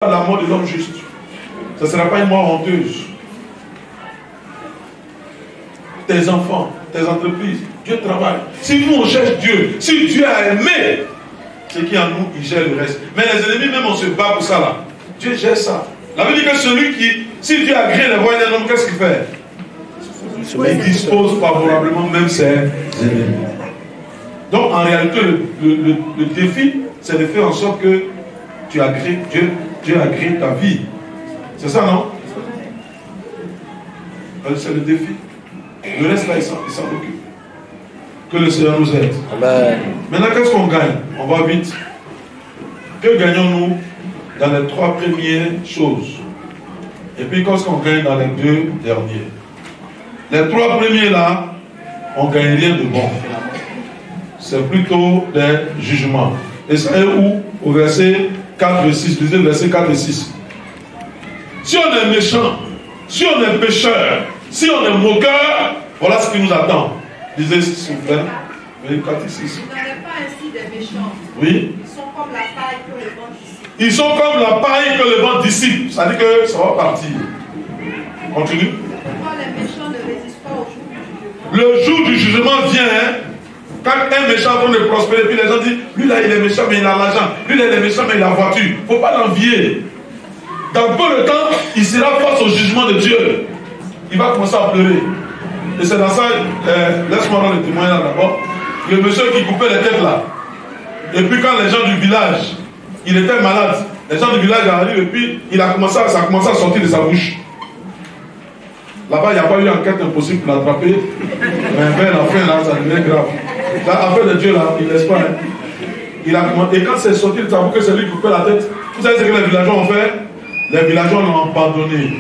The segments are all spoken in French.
la mort de l'homme juste. Ce ne sera pas une mort honteuse. Tes enfants, tes entreprises, Dieu travaille. Si nous on cherche Dieu, si Dieu a aimé ce qui est en nous, il gère le reste. Mais les ennemis, même on se bat pour ça là. Dieu gère ça. La Bible dit que celui qui, si Dieu a créé les voies d'un homme, qu'est-ce qu'il fait? Il dispose favorablement même ses ennemis. Donc en réalité, le défi, c'est de faire en sorte que tu agrées, Dieu agrée ta vie. C'est ça, non? C'est le défi. Le reste là, il s'en occupe. Que le Seigneur nous aide. Amen. Maintenant, qu'est-ce qu'on gagne? On va vite. Que gagnons-nous dans les 3 premières choses? Et puis, qu'est-ce qu'on gagne dans les 2 derniers? Les 3 premiers là, on ne gagne rien de bon. C'est plutôt des jugements. Et c'est où? Au verset 4 et 6. Lisez le verset 4 et 6. Si on est méchant, si on est pécheur, si on est moqueur, voilà ce qui nous attend. Lisez s'il vous plaît. Verset 4 et 6. Vous n'avez pas ainsi des méchants. Oui. Ils sont comme la paille que le vent dissipe. Ils sont comme la paille que le vent dissipe. Ça dit que ça va partir. Continue. Pourquoi les méchants ne résistent pas au jour du jugement? Le jour du jugement vient, hein. Quand un méchant va de prospérer, puis les gens disent, lui là il est méchant mais il a l'argent, lui là il est méchant mais il a la voiture. Il ne faut pas l'envier. Dans peu de temps, il sera face au jugement de Dieu. Il va commencer à pleurer. Et c'est dans ça, laisse-moi rendre le témoignage d'abord. Le monsieur qui coupait les têtes là. Et puis quand les gens du village, il était malade, les gens du village arrivent et puis ça a commencé à sortir de sa bouche. Là-bas, il n'y a pas eu enquête impossible pour l'attraper. Mais vers la fin, là, ça devient grave. L'affaire de Dieu, là, il ne laisse pas. Hein. Et quand c'est sorti de sa bouche, que c'est lui qui coupait la tête, vous savez ce que les villageois ont fait? Les villageois l'ont abandonné.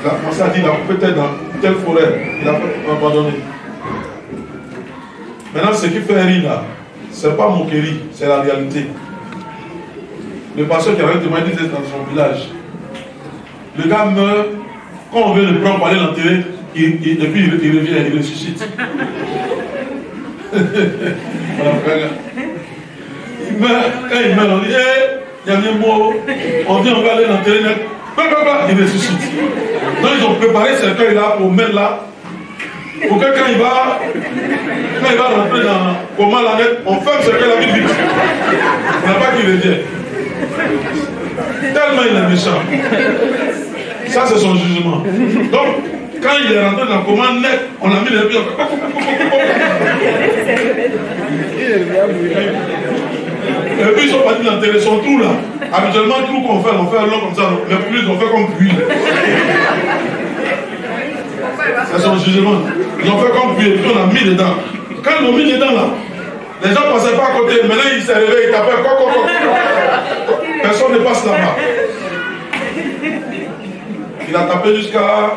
Il a commencé à dire, il a coupé tête dans telle forêt. Il a abandonné. Maintenant, ce qui fait rire là, ce n'est pas moquerie, c'est la réalité. Le pasteur qui avait témoigné disait dans son village, le gars meurt, quand on veut le prendre pour aller l'enterrer, et puis il revient, il ressuscite. Il meurt, quand il meurt, on dit, il y a un mot, on dit on va aller l'enterrer, il ressuscite. Donc ils ont préparé ce cueil-là pour mettre là, pour que quand il va rentrer dans comment la mettre, on ferme ce cueil-là vite vite. On n'a pas qu'il revient. Tellement il est méchant. Ça c'est son jugement. Donc, quand il est rentré dans le coma net, on a mis les pieds. Et puis ils sont partis l'enterrer son trou là. Habituellement, le trou qu'on fait, on fait un long comme ça, mais plus on fait comme pluie. C'est son jugement. Ils ont fait comme pluie et puis on a mis dedans. Quand ils l'ont mis dedans là, les gens ne passaient pas à côté. Maintenant ils s'est réveillé, ils tapaient. Personne ne passe là-bas. Il a tapé jusqu'à...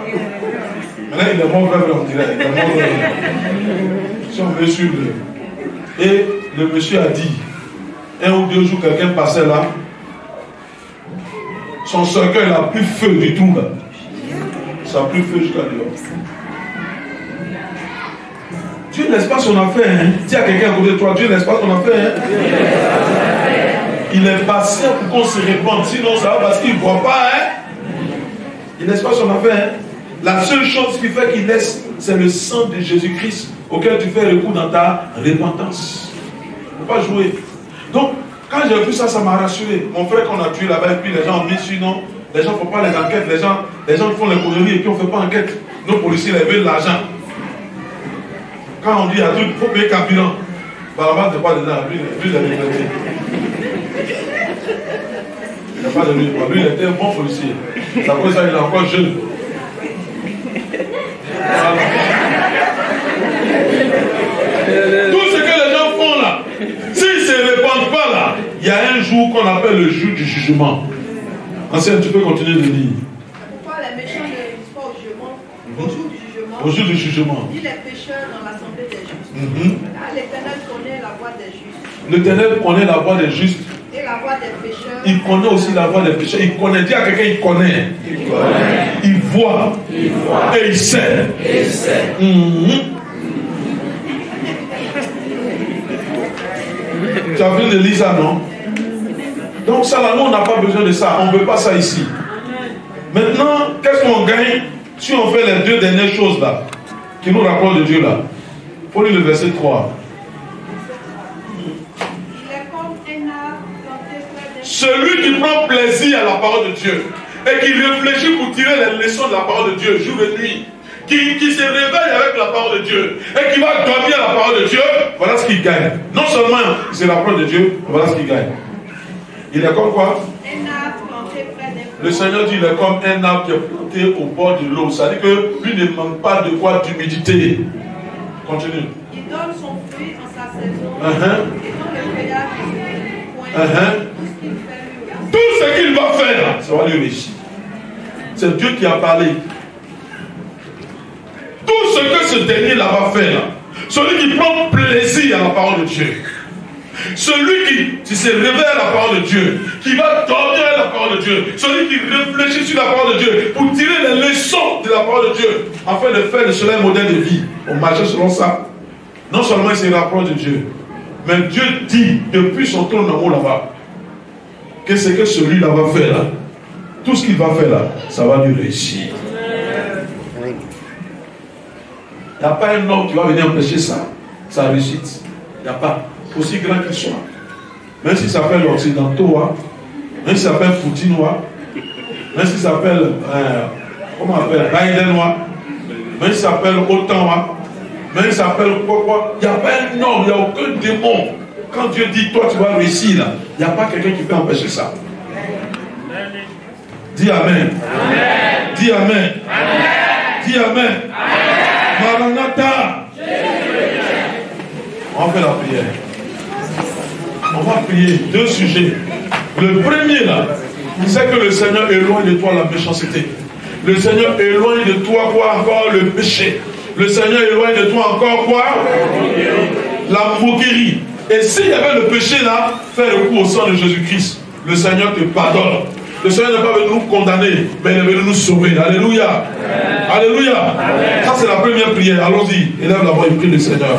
Maintenant, il est mort vers on dirait. Il est mort vers... Si on veut suivre. Et le monsieur a dit, 1 ou 2 jours, quelqu'un passait là. Son cercueil n'a plus feu du tout là. Ça n'a plus feu jusqu'à dehors. Dieu laisse pas son affaire. Hein? Dis à quelqu'un à côté de toi, Dieu laisse pas son affaire. Hein? Il est patient pour qu'on se répande. Sinon, ça va parce qu'il ne voit pas. Hein? Il ne laisse pas son affaire. Hein? La seule chose qui fait qu'il laisse, c'est le sang de Jésus-Christ auquel tu fais recours dans ta repentance. Il ne faut pas jouer. Donc, quand j'ai vu ça, ça m'a rassuré. Mon frère qu'on a tué là-bas, et puis les gens ont mis sinon, les gens ne font pas les enquêtes, les gens font les conneries et puis on ne fait pas enquête. Nos policiers, ils veulent l'argent. Quand on dit à tout, il faut payer carburant. Là-bas, tu n'es pas dedans. Lui, il est regretté. Il n'y a pas de lui. Lui, il était un bon policier. C'est après ça, il est encore jeune. Voilà. Tout ce que les gens font là, s'ils ne se répandent pas là, il y a un jour qu'on appelle le jour du jugement. Ancien, tu peux continuer de lire. Pourquoi les méchants ne résistent pas au jugement, au jour du jugement? Au jour du jugement. Ni les pécheurs dans l'assemblée des justes. Car l'Éternel connaît la voie des justes. L'Éternel connaît la voie des justes. Et la voie des pécheurs. Il connaît aussi la voie des pécheurs. Il connaît. Dis à quelqu'un, il connaît. Il voit. Et il sait. Tu as vu de lire ça, non? Donc ça là, nous on n'a pas besoin de ça. On ne veut pas ça ici. Maintenant, qu'est-ce qu'on gagne si on fait les deux dernières choses là, qui nous rapprochent de Dieu là? Il faut lire le verset 3. Celui qui prend plaisir à la parole de Dieu et qui réfléchit pour tirer les leçons de la parole de Dieu jour et nuit, qui se réveille avec la parole de Dieu et qui va dormir à la parole de Dieu, voilà ce qu'il gagne. Non seulement c'est la parole de Dieu, voilà ce qu'il gagne. Il est comme quoi? Le Seigneur dit, il est comme un arbre qui est planté au bord de l'eau. Ça veut dire que lui ne manque pas de quoi d'humidité. Continue. Il donne son fruit en sa saison. Et quand le feuillage est point, tout ce qu'il va faire, ça va lui réussir. C'est Dieu qui a parlé. Tout ce que ce dernier-là va faire, celui qui prend plaisir à la parole de Dieu, celui qui se réveille à la parole de Dieu, qui va dormir à la parole de Dieu, celui qui réfléchit sur la parole de Dieu pour tirer les leçons de la parole de Dieu, afin de faire de cela un modèle de vie. On marche selon ça. Non seulement il se rapproche de Dieu, mais Dieu dit depuis son trône d'amour là-bas que ce que celui-là va faire là, tout ce qu'il va faire là, ça va lui réussir. Il n'y a pas un homme qui va venir empêcher ça, sa réussite. Il n'y a pas. Aussi grand qu'il soit. Même s'il s'appelle occidentaux, même s'il s'appelle Poutinois, même s'il s'appelle, comment on appelle, Bidenois, même s'il s'appelle Otan, même s'il s'appelle quoi, il n'y a pas un homme, il n'y a aucun démon. Quand Dieu dit, toi tu vas réussir là, il n'y a pas quelqu'un qui peut empêcher ça. Dis Amen. Amen. Dis Amen. Amen. Dis Amen. Amen. Maranatha. On fait la prière. On va prier deux sujets. Le premier là, c'est que le Seigneur éloigne de toi la méchanceté. Le Seigneur éloigne de toi quoi encore? Le péché. Le Seigneur éloigne de toi encore quoi? La moquerie. Et s'il y avait le péché là, fais le coup au sang de Jésus-Christ. Le Seigneur te pardonne. Le Seigneur n'est pas venu nous condamner, mais il est venu nous sauver. Alléluia. Amen. Alléluia. Amen. Ça c'est la première prière. Allons-y. Élève la voix et prie le Seigneur.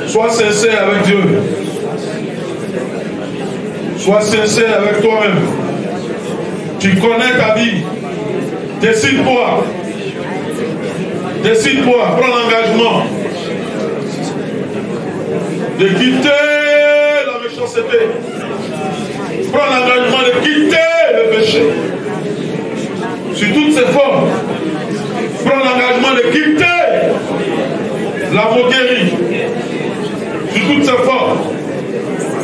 Sois sincère avec Dieu. Sois sincère avec toi-même. Tu connais ta vie. Décide-toi. Décide-toi. Prends l'engagement de quitter la méchanceté. Prends l'engagement de quitter le péché. Sur toutes ses formes. Prends l'engagement de quitter la moquerie. Sur toutes ses formes.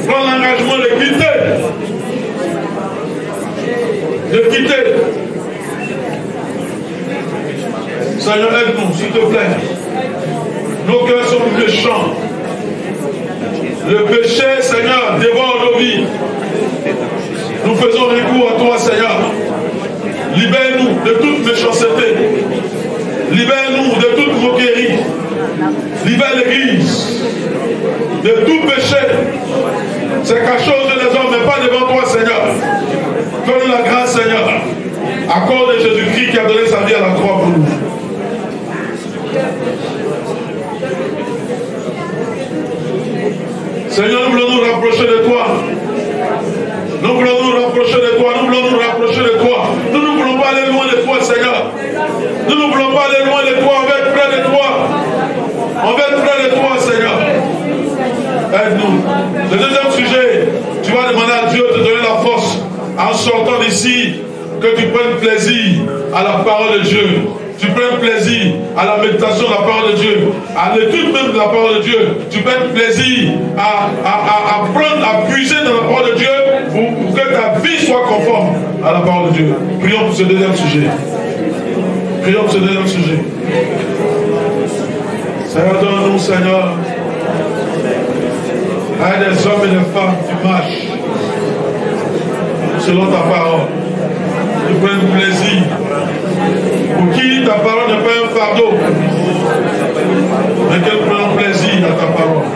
Prends l'engagement de quitter. Seigneur, aide-nous, s'il te plaît. Nos cœurs sont méchants. Le péché, Seigneur, dévore nos vies. Nous faisons recours à toi, Seigneur. Libère-nous de toute méchanceté. Libère-nous de toute moquerie. Libère l'Église de tout péché. C'est caché aux yeux des hommes, mais pas devant toi, Seigneur. Donne la grâce, Seigneur. Accorde Jésus-Christ qui a donné sa vie à la croix pour nous. Seigneur, nous voulons nous rapprocher de toi. Nous voulons nous rapprocher de toi. Nous voulons nous rapprocher de toi. Nous ne voulons pas aller loin de toi, Seigneur. Nous ne voulons pas aller loin de toi. On va être près de toi. On va être près de toi, Seigneur. Aide-nous. Le deuxième sujet, tu vas demander à Dieu de te donner la force en sortant d'ici, que tu prennes plaisir à la parole de Dieu. Tu prennes plaisir à la méditation de la parole de Dieu, à l'étude même de la parole de Dieu. Tu prennes plaisir à prendre, à puiser dans la parole de Dieu pour que ta vie soit conforme à la parole de Dieu. Prions pour ce deuxième sujet. Prions pour ce deuxième sujet. Seigneur, donne-nous, Seigneur, à des hommes et des femmes qui marchent selon ta parole. Qui prennent plaisir. Pour qui ta parole n'est pas un fardeau, mais qu'elle prenne plaisir à ta parole.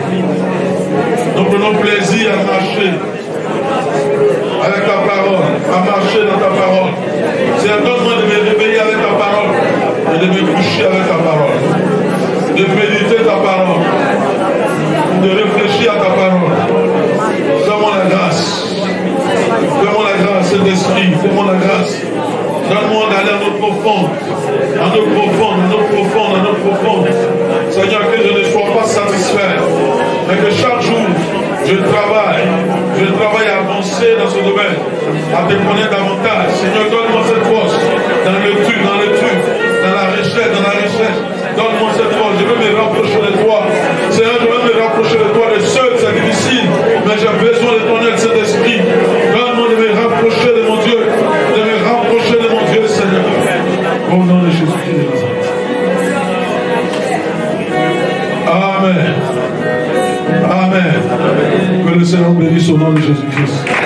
Nous prenons plaisir à marcher avec ta parole, à Donne-moi d'aller à notre profonde. À notre profonde, à notre profonde, à notre profonde. Seigneur, que je ne sois pas satisfait. Mais que chaque jour, je travaille à avancer dans ce domaine, à te connaître davantage. Seigneur, donne-moi cette force dans le truc, dans la recherche. Donne-moi cette force. Je veux me rapprocher de toi. Seigneur, je veux me rapprocher de toi. Le seul, c'est difficile, mais j'ai besoin de ton aide, cet esprit. Donne-moi de me rapprocher de mon Dieu, Seigneur. Au nom de Jésus-Christ de Nazareth. Amen. Amen. Que le Seigneur bénisse au nom de Jésus-Christ.